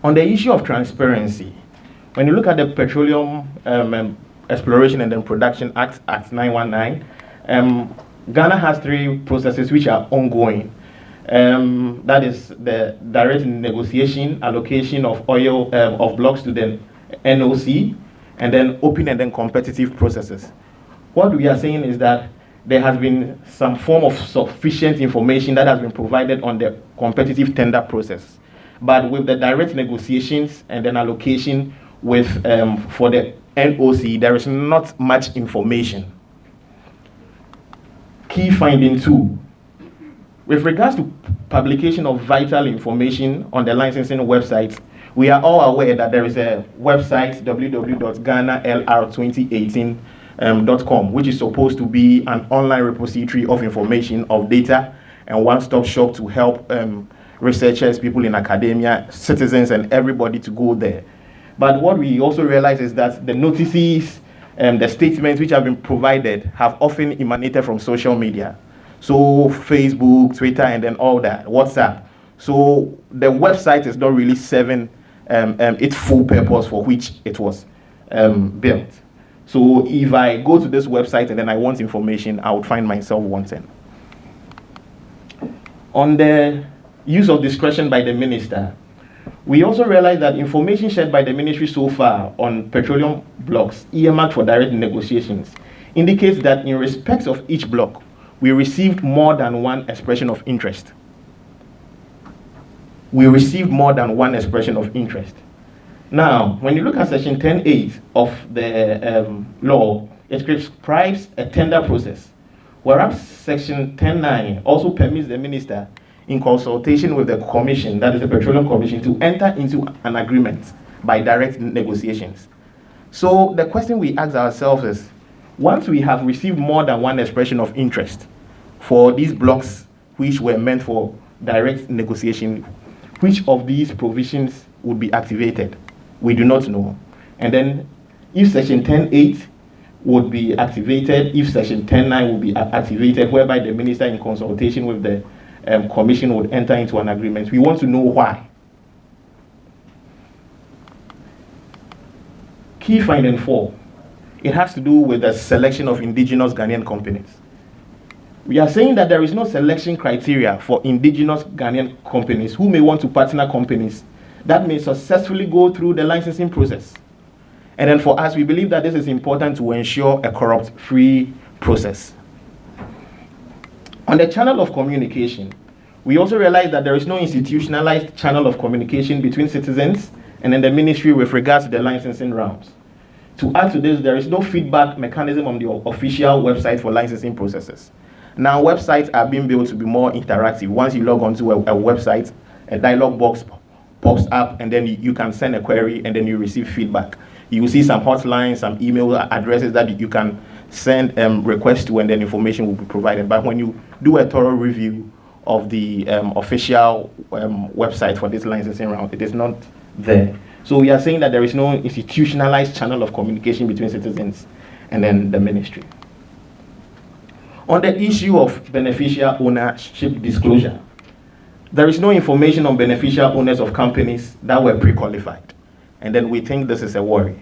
On the issue of transparency, when you look at the Petroleum Exploration and then Production Act, Act 919, Ghana has 3 processes which are ongoing. That is the direct negotiation, allocation of oil of blocks to the NOC, and then open and then competitive processes. What we are saying is that there has been some form of sufficient information that has been provided on the competitive tender process. But with the direct negotiations and then allocation with for the NOC, there is not much information. Key finding 2. With regards to publication of vital information on the licensing website, we are all aware that there is a website, www.ghanalr2018.com, which is supposed to be an online repository of information, of data, and one-stop shop to help researchers, people in academia, citizens, and everybody to go there. But what we also realize is that the notices, the statements which have been provided have often emanated from social media. So Facebook, Twitter, and then all that, WhatsApp. So the website is not really serving its full purpose for which it was built. So if I go to this website and then I want information, I would find myself wanting. On the use of discretion by the minister, we also realize that information shared by the ministry so far on petroleum blocks earmarked for direct negotiations indicates that in respect of each block, we received more than one expression of interest. We received more than one expression of interest. Now, when you look at section 10.8 of the law, it prescribes a tender process, whereas section 10.9 also permits the minister, in consultation with the commission, that is the Petroleum Commission, to enter into an agreement by direct negotiations. So the question we ask ourselves is, once we have received more than one expression of interest for these blocks which were meant for direct negotiation, which of these provisions would be activated? We do not know. And then if section 10.8 would be activated, if section 10.9 would be activated, whereby the minister in consultation with the commission would enter into an agreement, we want to know why. Key finding 4. It has to do with the selection of indigenous Ghanaian companies. We are saying that there is no selection criteria for indigenous Ghanaian companies who may want to partner companies that may successfully go through the licensing process. And then for us, we believe that this is important to ensure a corrupt-free process. On the channel of communication, we also realize that there is no institutionalized channel of communication between citizens and then the ministry with regards to the licensing rounds. To add to this, there is no feedback mechanism on the official website for licensing processes. Now, websites are being built to be more interactive. Once you log onto a website, a dialog box pops up, and then you can send a query, and then you receive feedback. You will see some hotlines, some email addresses that you can send requests to, and then information will be provided. But when you do a thorough review of the official website for this licensing round, it is not there. So we are saying that there is no institutionalized channel of communication between citizens and then the ministry. On the issue of beneficial ownership disclosure, there is no information on beneficial owners of companies that were pre-qualified. And then we think this is a worry.